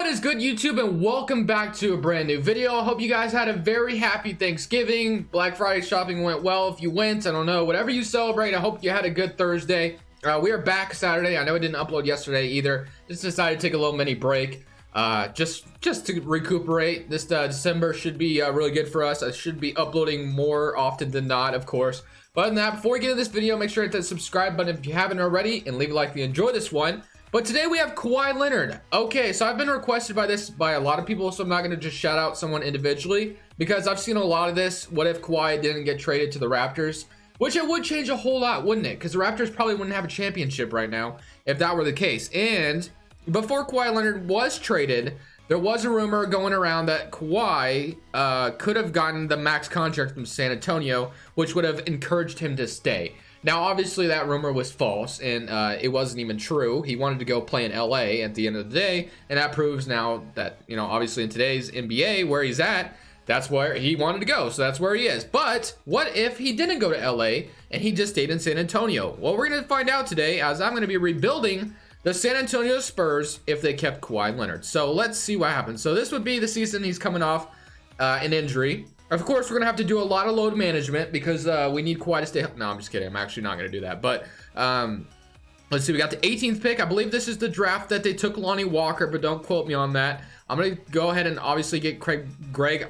is good, YouTube, and welcome back to a brand new video. I hope you guys had a very happy Thanksgiving. Black Friday shopping went well. If you went, I don't know, whatever you celebrate, I hope you had a good Thursday. We are back Saturday. I know I didn't upload yesterday either. Just decided to take a little mini break, just to recuperate. This December should be really good for us. I should be uploading more often than not, of course. But other than that, before we get into this video, make sure to hit that subscribe button if you haven't already, and leave a like if you enjoy this one. But today we have Kawhi Leonard. Okay, so I've been requested by a lot of people, so I'm not going to just shout out someone individually, because I've seen a lot of this. What if Kawhi didn't get traded to the Raptors? Which it would change a whole lot, wouldn't it? Because the Raptors probably wouldn't have a championship right now if that were the case. And before Kawhi Leonard was traded, there was a rumor going around that Kawhi could have gotten the max contract from San Antonio, which would have encouraged him to stay. Now, obviously, that rumor was false, and it wasn't even true. He wanted to go play in LA at the end of the day, and that proves now that, you know, obviously in today's NBA, where he's at, that's where he wanted to go, so that's where he is. But what if he didn't go to LA and he just stayed in San Antonio? Well, we're going to find out today, as I'm going to be rebuilding the San Antonio Spurs if they kept Kawhi Leonard. So let's see what happens. So this would be the season he's coming off an injury. Of course, we're going to have to do a lot of load management because we need Kawhi to stay. No, I'm just kidding. I'm actually not going to do that. But let's see. We got the 18th pick. I believe this is the draft that they took Lonnie Walker, but don't quote me on that. I'm going to go ahead and obviously get Greg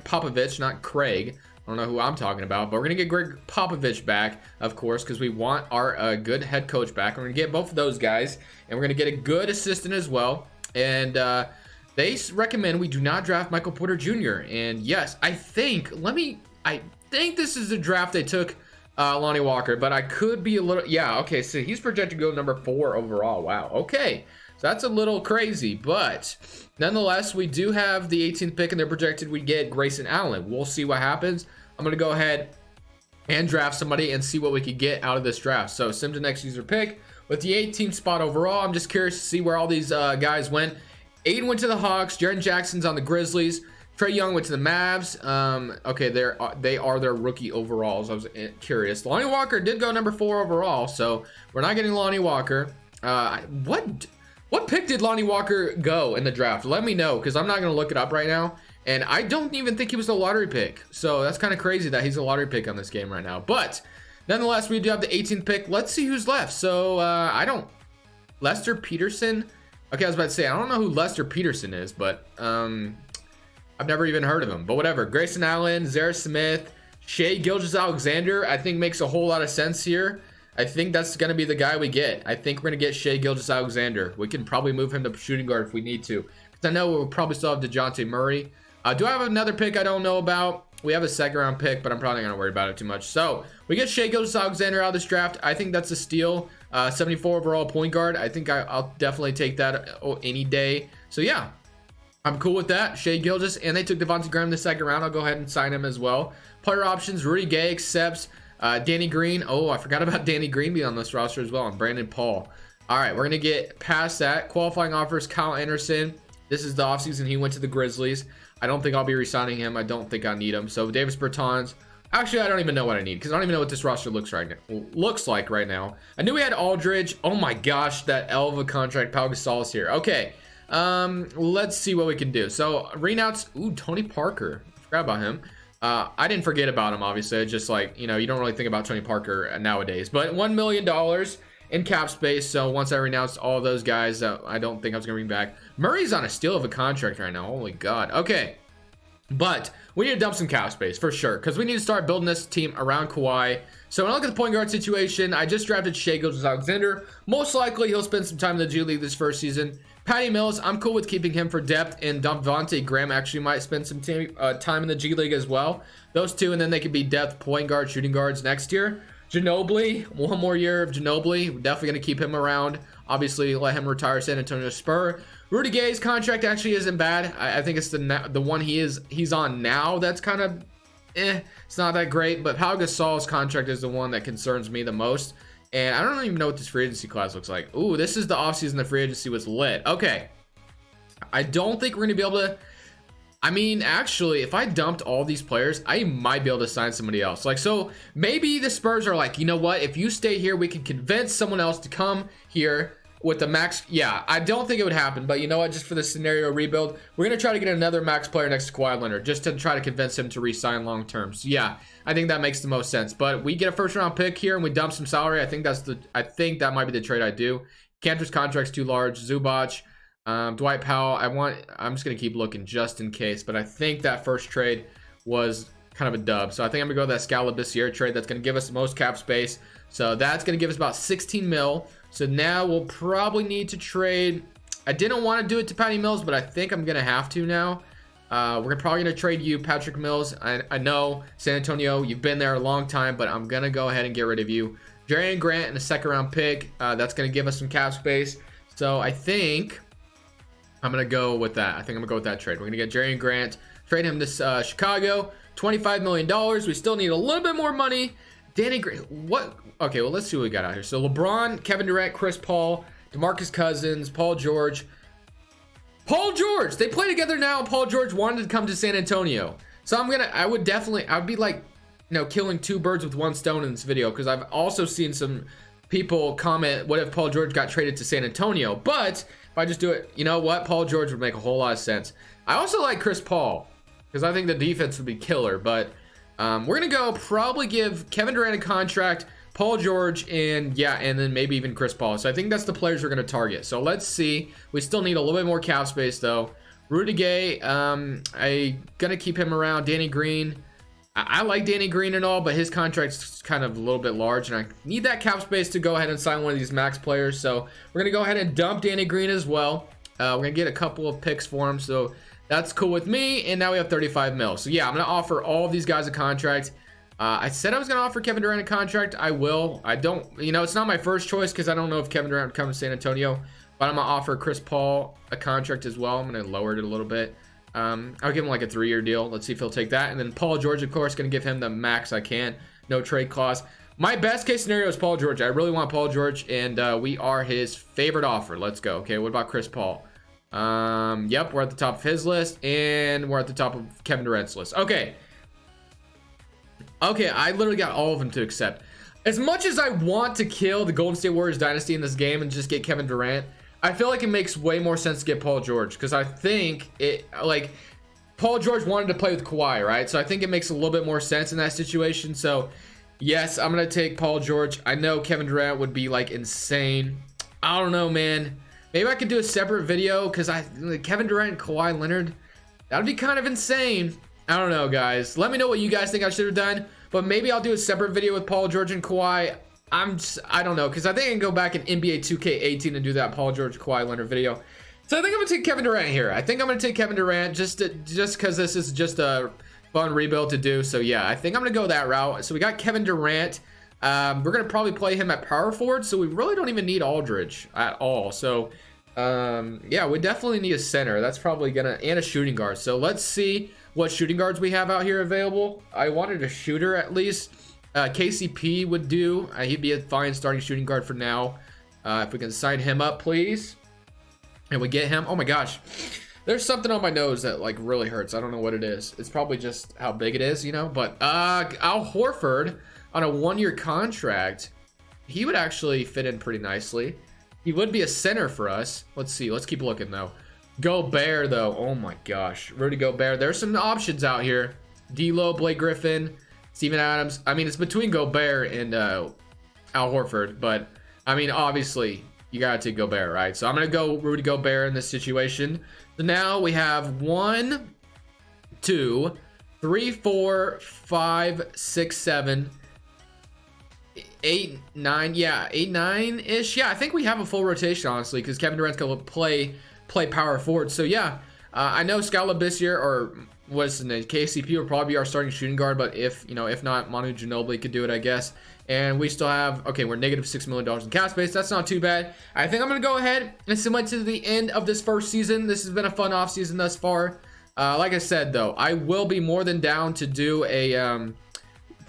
Popovich, not Craig. I don't know who I'm talking about, but we're going to get Greg Popovich back, of course, because we want our good head coach back. We're going to get both of those guys, and we're going to get a good assistant as well. And they recommend we do not draft Michael Porter Jr. And yes, I think this is the draft they took Lonnie Walker, but I could be a little, yeah, okay, so he's projected to go number 4 overall. Wow, okay. So that's a little crazy, but nonetheless, we do have the 18th pick, and they're projected we get Grayson Allen. We'll see what happens. I'm going to go ahead and draft somebody and see what we could get out of this draft. So Simpson next user pick with the 18th spot overall. I'm just curious to see where all these guys went. Aiden went to the Hawks. Jaren Jackson's on the Grizzlies. Trae Young went to the Mavs. Okay, they are their rookie overalls. I was curious. Lonnie Walker did go number 4 overall, so we're not getting Lonnie Walker. What pick did Lonnie Walker go in the draft? Let me know, because I'm not going to look it up right now. And I don't even think he was a lottery pick. So that's kind of crazy that he's a lottery pick on this game right now. But nonetheless, we do have the 18th pick. Let's see who's left. So Lester Peterson. Okay, I was about to say, I don't know who Lester Peterson is, but I've never even heard of him. But whatever. Grayson Allen, Zara Smith, Shai Gilgeous-Alexander, I think makes a whole lot of sense here. I think that's going to be the guy we get. I think we're going to get Shai Gilgeous-Alexander. We can probably move him to shooting guard if we need to. Because I know we'll probably still have DeJounte Murray. Do I have another pick I don't know about? We have a second round pick, but I'm probably not going to worry about it too much. So we get Shai Gilgeous-Alexander out of this draft. I think that's a steal. 74 overall point guard. I think I'll definitely take that any day. So yeah, I'm cool with that. Shai Gilgeous, and they took Devontae Graham in the second round. I'll go ahead and sign him as well. Player options, Rudy Gay accepts. Danny Green. Oh, I forgot about Danny Green being on this roster as well. And Brandon Paul. All right, we're going to get past that. Qualifying offers, Kyle Anderson. This is the offseason. He went to the Grizzlies. I don't think I'll be re-signing him. I don't think I need him. So Davis Bertans. Actually, I don't even know what I need, because I don't even know what this roster looks like right now. I knew we had Aldridge. Oh my gosh, that L of a contract. Pau Gasol is here. Okay, let's see what we can do. So renouts. Ooh, Tony Parker. I forgot about him. I didn't forget about him, obviously. It's just like, you know, you don't really think about Tony Parker nowadays. But $1 million in cap space. So once I renounced all those guys, I don't think I was going to bring back. Murray's on a steal of a contract right now. Holy God. Okay. But we need to dump some cap space for sure, because we need to start building this team around Kawhi. So when I look at the point guard situation, I just drafted Shai Gilgeous-Alexander. Most likely he'll spend some time in the G League this first season. Patty Mills, I'm cool with keeping him for depth, and Devontae Graham actually might spend some time in the G League as well. Those two, and then they could be depth point guard, shooting guards next year. Ginobili, one more year of Ginobili. We're definitely going to keep him around. Obviously, let him retire San Antonio Spur. Rudy Gay's contract actually isn't bad. I think it's the one he's on now that's kind of it's not that great. But Pau Gasol's contract is the one that concerns me the most. And I don't even know what this free agency class looks like. Ooh, this is the offseason. The free agency was lit. Okay. I don't think we're going to be able to. I mean, actually, if I dumped all these players, I might be able to sign somebody else. Like, so maybe the Spurs are like, you know what? If you stay here, we can convince someone else to come here. with the max. Yeah, I don't think it would happen, but you know what? Just for the scenario rebuild, we're going to try to get another max player next to Kawhi Leonard just to try to convince him to re-sign long term. So yeah, I think that makes the most sense. But we get a first round pick here and we dump some salary. I think that might be the trade I do. Cantor's contract's too large. Zubac, Dwight Powell. I'm just going to keep looking just in case, but I think that first trade was kind of a dub. So I think I'm gonna go with that Scala this year trade. That's gonna give us the most cap space. So that's gonna give us about 16 mil. So now we'll probably need to trade. I didn't want to do it to Patty Mills, but I think I'm gonna have to now. We're probably gonna trade you, Patrick Mills. I know San Antonio, you've been there a long time, but I'm gonna go ahead and get rid of you. Jerry Grant and a second round pick. That's gonna give us some cap space. So I think I'm gonna go with that. I think I'm gonna go with that trade. We're gonna get Jerry Grant, trade him to Chicago. $25 million. We still need a little bit more money. Danny Green, what? Okay, well, let's see what we got out here. So LeBron, Kevin Durant, Chris Paul, DeMarcus Cousins, Paul George. They play together now. Paul George wanted to come to San Antonio. So I would be like, you know, killing two birds with one stone in this video, because I've also seen some people comment, what if Paul George got traded to San Antonio? But if I just do it, you know what? Paul George would make a whole lot of sense. I also like Chris Paul, because I think the defense would be killer. But we're going to go probably give Kevin Durant a contract, Paul George, and then maybe even Chris Paul. So I think that's the players we're going to target. So let's see. We still need a little bit more cap space, though. Rudy Gay, I'm going to keep him around. Danny Green. I like Danny Green and all, but his contract's kind of a little bit large, and I need that cap space to go ahead and sign one of these max players. So we're going to go ahead and dump Danny Green as well. We're going to get a couple of picks for him. So that's cool with me. And now we have 35 mil. So yeah, I'm going to offer all of these guys a contract. I said I was going to offer Kevin Durant a contract. I will. I don't, you know, it's not my first choice because I don't know if Kevin Durant comes to San Antonio, but I'm going to offer Chris Paul a contract as well. I'm going to lower it a little bit. I'll give him like a 3-year deal. Let's see if he'll take that. And then Paul George, of course, going to give him the max I can. No trade clause. My best case scenario is Paul George. I really want Paul George, and we are his favorite offer. Let's go. Okay, what about Chris Paul? Yep, we're at the top of his list, and we're at the top of Kevin Durant's list. Okay, I literally got all of them to accept. As much as I want to kill the Golden State Warriors dynasty in this game and just get Kevin Durant, I feel like it makes way more sense to get Paul George, because I think Paul George wanted to play with Kawhi, right? So I think it makes a little bit more sense in that situation. So yes, I'm gonna take Paul George. I know Kevin Durant would be like insane. I don't know, man. Maybe I could do a separate video, because Kevin Durant and Kawhi Leonard, that would be kind of insane. I don't know, guys. Let me know what you guys think I should have done. But maybe I'll do a separate video with Paul George and Kawhi. I don't know, because I think I can go back in NBA 2K18 and do that Paul George Kawhi Leonard video. So I think I'm gonna take Kevin Durant here. I think I'm gonna take Kevin Durant just because this is just a fun rebuild to do. So yeah, I think I'm gonna go that route. So we got Kevin Durant. We're gonna probably play him at power forward, so we really don't even need Aldridge at all. So yeah, we definitely need a center. That's probably and a shooting guard. So let's see what shooting guards we have out here available. I wanted a shooter at least. KCP would do. He'd be a fine starting shooting guard for now. If we can sign him up, please, and we get him. Oh my gosh, there's something on my nose that like really hurts. I don't know what it is. It's probably just how big it is, you know. But Al Horford on a 1-year contract, he would actually fit in pretty nicely. He would be a center for us. Let's see. Let's keep looking though. Gobert though. Oh my gosh, Rudy Gobert. There's some options out here. D'Lo, Blake Griffin, Steven Adams. I mean, it's between Gobert and Al Horford, but I mean, obviously you gotta take Gobert, right? So I'm gonna go Rudy Gobert in this situation. So now we have 1, 2, 3, 4, 5, 6, 7, 8, 9. Yeah, 8, 9-ish. Yeah, I think we have a full rotation, honestly, because Kevin Durant's gonna play power forward. So yeah, I know Scala this year, or what's the name, KCP will probably be our starting shooting guard, but if not, Manu Ginobili could do it, I guess. And we still have, okay, we're negative $6 million in cap space. That's not too bad. I think I'm gonna go ahead and submit to the end of this first season. This has been a fun off season thus far. Like I said though, I will be more than down to do a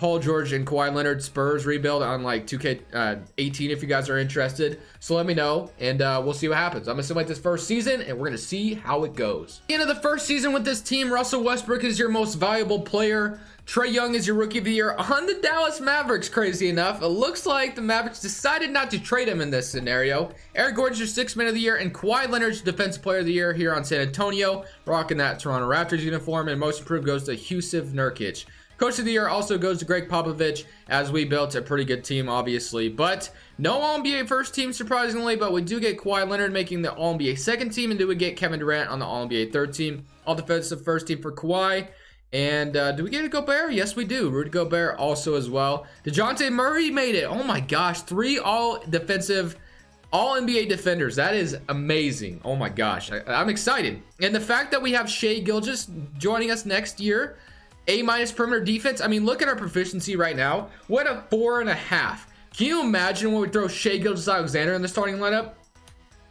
Paul George and Kawhi Leonard Spurs rebuild on like 2K18 if you guys are interested. So let me know, and we'll see what happens. I'm gonna simulate this first season, and we're gonna see how it goes. At the end of the first season with this team, Russell Westbrook is your most valuable player. Trae Young is your rookie of the year on the Dallas Mavericks. Crazy enough, it looks like the Mavericks decided not to trade him in this scenario. Eric Gordon's your sixth man of the year, and Kawhi Leonard's defensive player of the year here on San Antonio, rocking that Toronto Raptors uniform. And most improved goes to Jusuf Nurkic. Coach of the year also goes to Greg Popovich, as we built a pretty good team, obviously. But no All-NBA first team, surprisingly, but we do get Kawhi Leonard making the All-NBA second team, and do we get Kevin Durant on the All-NBA third team. All defensive first team for Kawhi. And do we get a Gobert? Yes, we do. Rudy Gobert also as well. DeJounte Murray made it. Oh my gosh, 3 all-defensive, all-NBA defenders. That is amazing. Oh my gosh, I'm excited. And the fact that we have Shai Gilgeous joining us next year, A- perimeter defense. I mean, look at our proficiency right now. What a 4.5. Can you imagine when we throw Shai Gilgeous-Alexander in the starting lineup?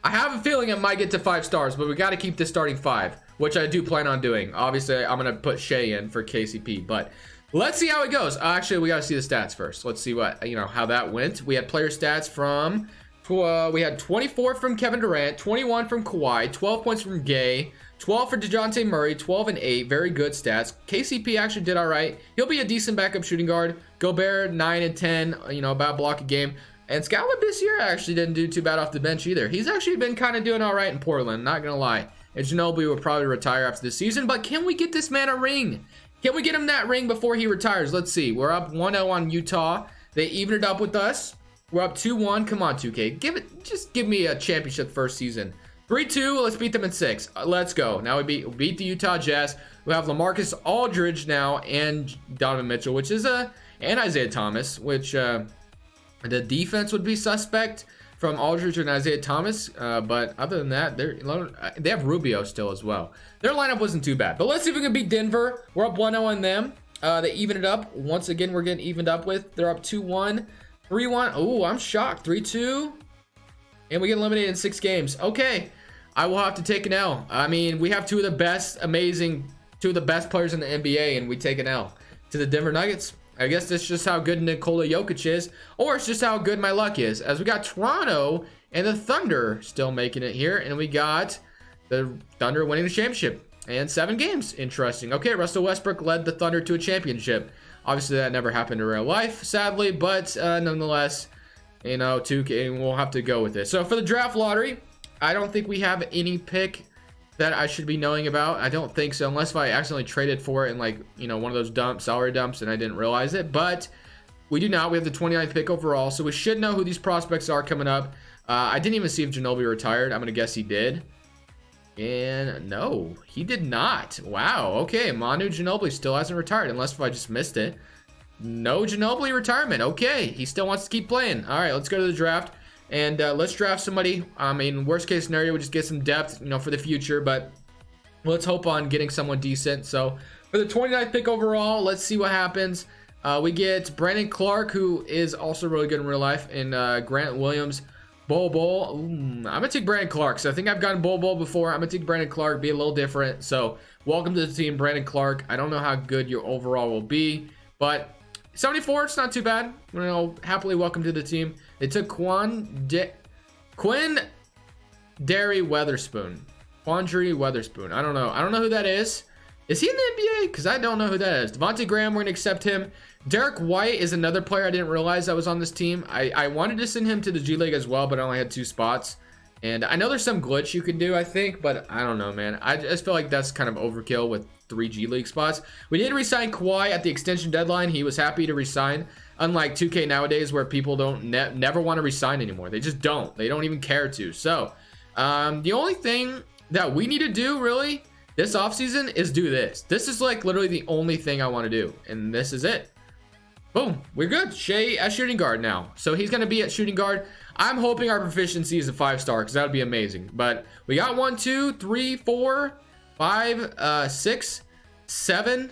I have a feeling it might get to 5 stars, but we got to keep this starting 5, which I do plan on doing. Obviously, I'm going to put Shai in for KCP, but let's see how it goes. Actually, we got to see the stats first. Let's see what, how that went. We had player stats from, we had 24 from Kevin Durant, 21 from Kawhi, 12 points from Gay, 12 for DeJounte Murray, 12 and 8. Very good stats. KCP actually did all right. He'll be a decent backup shooting guard. Gobert, 9 and 10, about block a game. And Scallop this year actually didn't do too bad off the bench either. He's actually been kind of doing all right in Portland, not going to lie. And Ginobili will probably retire after this season, but can we get this man a ring? Can we get him that ring before he retires? Let's see. We're up 1-0 on Utah. They evened it up with us. We're up 2-1. Come on, 2K. Just give me a championship first season. 3-2. Let's beat them in 6. Let's go. Now we beat the Utah Jazz. We have LaMarcus Aldridge now and Donovan Mitchell, which is and Isaiah Thomas, which the defense would be suspect from Aldridge and Isaiah Thomas, but other than that, they have Rubio still as well. Their lineup wasn't too bad, but let's see if we can beat Denver. We're up 1-0 on them. They evened it up. Once again, we're getting evened up with. They're up 2-1, 3-1. Oh, I'm shocked. 3-2, and we get eliminated in 6 games. Okay, I will have to take an L. I mean, we have two of the best players in the NBA, and we take an L to the Denver Nuggets. I guess that's just how good Nikola Jokic is, or it's just how good my luck is. As we got Toronto and the Thunder still making it here, and we got the Thunder winning the championship and 7 games. Interesting. Okay, Russell Westbrook led the Thunder to a championship. Obviously, that never happened in real life, sadly, but nonetheless, 2K, we'll have to go with it. So for the draft lottery, I don't think we have any pick that I should be knowing about. I don't think so, unless if I accidentally traded for it in one of those salary dumps and I didn't realize it. But we do not. We have the 29th pick overall, so we should know who these prospects are coming up. I didn't even see if Ginobili retired. I'm gonna guess he did, and no, he did not. Wow. Okay, Manu Ginobili still hasn't retired, unless if I just missed it. No Ginobili retirement. Okay, he still wants to keep playing. All right, let's go to the draft. And let's draft somebody. I mean, worst case scenario, we just get some depth, for the future. But let's hope on getting someone decent. So for the 29th pick overall, let's see what happens. We get Brandon Clark, who is also really good in real life, and Grant Williams. Bol. I'm going to take Brandon Clark. So I think I've gotten Bol before. I'm going to take Brandon Clark, be a little different. So welcome to the team, Brandon Clark. I don't know how good your overall will be, but 74, it's not too bad. Happily welcome to the team. They took Quindary Weatherspoon. I don't know who that is. Is he in the NBA? Because I don't know who that is. Devontae Graham, we're going to accept him. Derek White is another player I didn't realize that was on this team. I wanted to send him to the G League as well, but I only had 2 spots. And I know there's some glitch you can do, I think, but I don't know, man. I just feel like that's kind of overkill with 3 G League spots. We did resign Kawhi at the extension deadline. He was happy to resign. Unlike 2K nowadays, where people don't never want to resign anymore. They just don't. They don't even care to. So, the only thing that we need to do, really, this offseason is do this. This is like literally the only thing I want to do. And this is it. Boom. We're good. Shai at shooting guard now. So he's going to be at shooting guard. I'm hoping our proficiency is a 5-star because that would be amazing. But we got 1, 2, 3, 4, 5, 6, 7,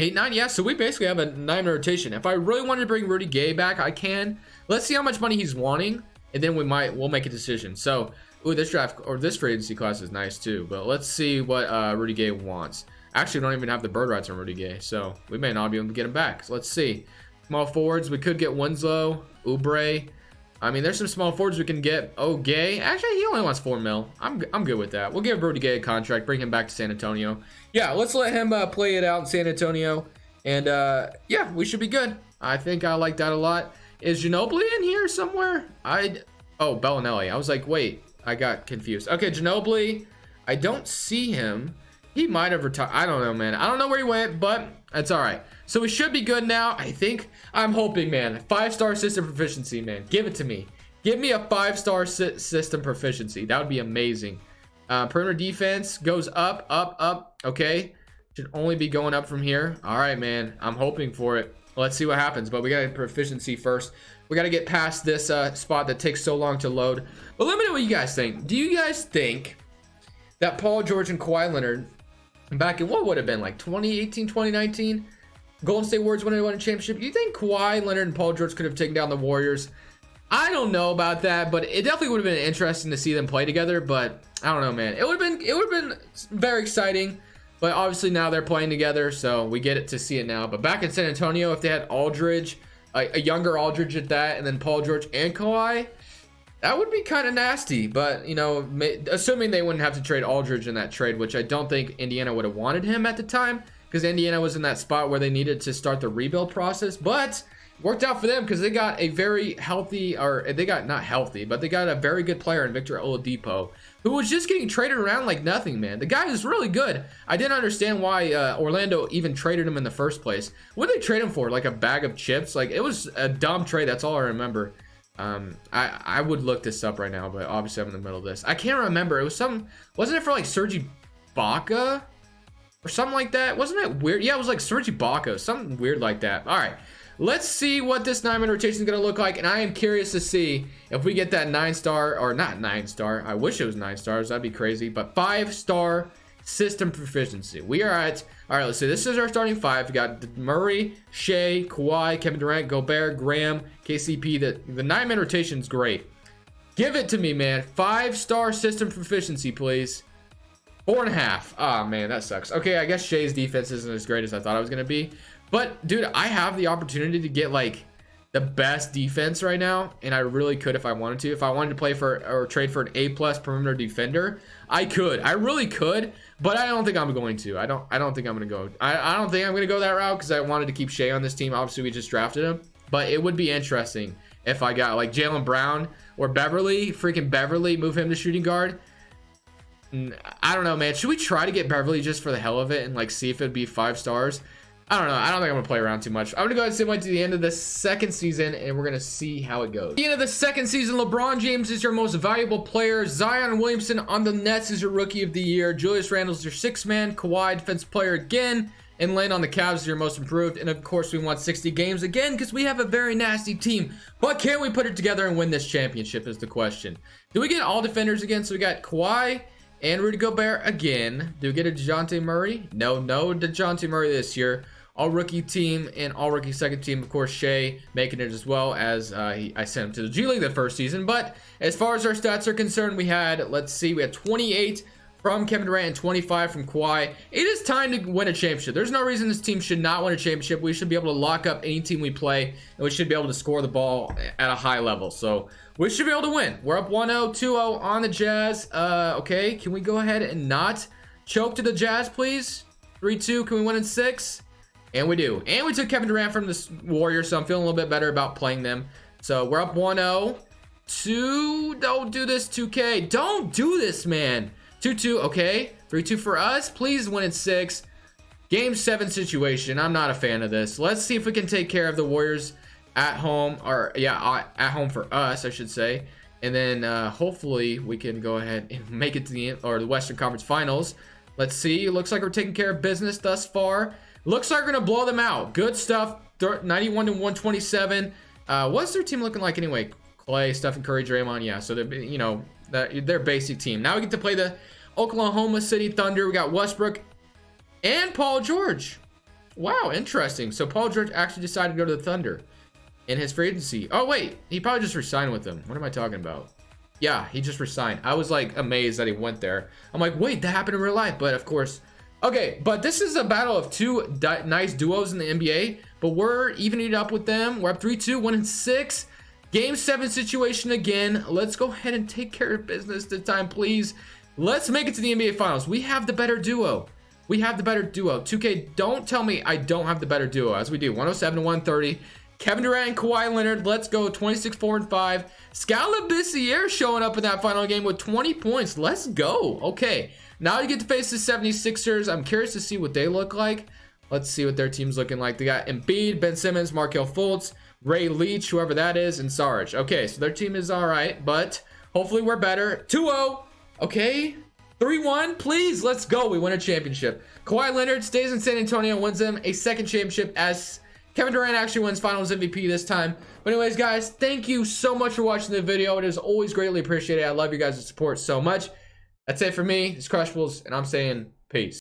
8, 9. Yeah, so we basically have a 9 rotation. If I really wanted to bring Rudy Gay back, I can. Let's see how much money he's wanting, and then we'll make a decision. So, this draft or this free agency class is nice too. But let's see what Rudy Gay wants. Actually, we don't even have the bird rights on Rudy Gay, so we may not be able to get him back. So let's see. Small forwards, we could get Winslow, Oubre. I mean, there's some small forwards we can get. Oh, Gay. Actually, he only wants $4 million. I'm good with that. We'll give Rudy Gay a contract, bring him back to San Antonio. Yeah, let's let him play it out in San Antonio. And yeah, we should be good. I think I like that a lot. Is Ginobili in here somewhere? Oh, Bellinelli. I was like, wait, I got confused. Okay, Ginobili. I don't see him. He might have retired. I don't know, man. I don't know where he went, but that's all right. So we should be good now. I think. I'm hoping, man. 5-star system proficiency, man. Give it to me. Give me a 5-star system proficiency. That would be amazing. Perimeter defense goes up, up, up. Okay. Should only be going up from here. All right, man. I'm hoping for it. Let's see what happens. But we got a proficiency first. We got to get past this spot that takes so long to load. But let me know what you guys think. Do you guys think that Paul George and Kawhi Leonard, back in what would have been like 2018, 2019, Golden State Warriors when they won a championship, you think Kawhi Leonard and Paul George could have taken down the Warriors? I don't know about that, but it definitely would have been interesting to see them play together. But I don't know, man. It would have been very exciting. But obviously now they're playing together, so we get it to see it now. But back in San Antonio, if they had Aldridge, a younger Aldridge at that, and then Paul George and Kawhi, that would be kind of nasty. But, you know, assuming they wouldn't have to trade Aldridge in that trade, which I don't think Indiana would have wanted him at the time, because Indiana was in that spot where they needed to start the rebuild process. But it worked out for them because they got a very healthy, or they got not healthy, but they got a very good player in Victor Oladipo, who was just getting traded around like nothing, man. The guy is really good. I didn't understand why Orlando even traded him in the first place. What did they trade him for? Like a bag of chips? Like, it was a dumb trade. That's all I remember. I would look this up right now, but obviously I'm in the middle of this. I can't remember. It was wasn't it for like Serge Ibaka or something like that? Wasn't it weird? Yeah, it was like Serge Ibaka, something weird like that. All right. Let's see what this 9-man rotation is going to look like, and I am curious to see if we get that 9-star, or not 9-star. I wish it was 9 stars. That'd be crazy. But 5-star system proficiency. We are at, all right, let's see. This is our starting 5. We got Murray, Shea, Kawhi, Kevin Durant, Gobert, Graham, KCP. The 9-man rotation is great. Give it to me, man. 5-star system proficiency, please. 4.5. Oh, man, that sucks. Okay, I guess Shea's defense isn't as great as I thought it was going to be. But, dude, I have the opportunity to get, like, the best defense right now, and I really could if I wanted to. If I wanted to play for or trade for an A+ perimeter defender, I could. I really could, but I don't think I'm going to. I don't think I'm going to go. I don't think I'm going to go that route because I wanted to keep Shea on this team. Obviously, we just drafted him, but it would be interesting if I got, like, Jaylen Brown or Beverly, freaking Beverly, move him to shooting guard. I don't know, man. Should we try to get Beverly just for the hell of it and, like, see if it'd be 5 stars? I don't know. I don't think I'm going to play around too much. I'm going to go ahead and sim to the end of the second season, and we're going to see how it goes. At the end of the second season, LeBron James is your most valuable player. Zion Williamson on the Nets is your rookie of the year. Julius Randle's your 6-man. Kawhi, defensive player again. And Lane on the Cavs is your most improved. And, of course, we want 60 games again because we have a very nasty team. But can we put it together and win this championship is the question. Do we get all defenders again? So we got Kawhi and Rudy Gobert again. Do we get a DeJounte Murray? No DeJounte Murray this year. All rookie team and all rookie second team. Of course, Shea making it as well, as I sent him to the G League the first season. But as far as our stats are concerned, we had 28 from Kevin Durant and 25 from Kawhi. It is time to win a championship. There's no reason this team should not win a championship. We should be able to lock up any team we play, and we should be able to score the ball at a high level. So we should be able to win. We're up 1-0, 2-0 on the Jazz. Okay, can we go ahead and not choke to the Jazz, please? 3-2, can we win in 6? And we do. And we took Kevin Durant from the Warriors, so I'm feeling a little bit better about playing them. So we're up 1-0. 2. Don't do this, 2K. Don't do this, man. 2-2. Okay. 3-2 for us. Please win in 6. Game 7 situation. I'm not a fan of this. Let's see if we can take care of the Warriors at home. Or, yeah, at home for us, I should say. And then hopefully we can go ahead and make it to the Western Conference Finals. Let's see. It looks like we're taking care of business thus far. Looks like we're going to blow them out. Good stuff. 91-127. What's their team looking like anyway? Clay, Stephen Curry, Draymond. Yeah, so they're, you know, their basic team. Now we get to play the Oklahoma City Thunder. We got Westbrook and Paul George. Wow, interesting. So Paul George actually decided to go to the Thunder in his free agency. Oh, wait. He probably just resigned with them. What am I talking about? Yeah, he just resigned. I was, like, amazed that he went there. I'm like, wait, that happened in real life. But, of course, Okay, but this is a battle of two nice duos in the NBA, but we're evening it up with them. We're up 3-2, 1-6. Game 7 situation again. Let's go ahead and take care of business this time, please. Let's make it to the NBA Finals. We have the better duo. We have the better duo. 2K, don't tell me I don't have the better duo, as we do. 107-130. Kevin Durant and Kawhi Leonard. Let's go. 26-4-5. Scalabissiere showing up in that final game with 20 points. Let's go. Okay. Now you get to face the 76ers. I'm curious to see what they look like. Let's see what their team's looking like. They got Embiid, Ben Simmons, Markelle Fultz, Ray Leach, whoever that is, and Sarge. Okay, so their team is all right, but hopefully we're better. 2-0. Okay. 3-1, please. Let's go. We win a championship. Kawhi Leonard stays in San Antonio, wins them a second championship as Kevin Durant actually wins Finals MVP this time. But anyways, guys, thank you so much for watching the video. It is always greatly appreciated. I love you guys' support so much. That's it for me. It's Crushables, and I'm saying peace.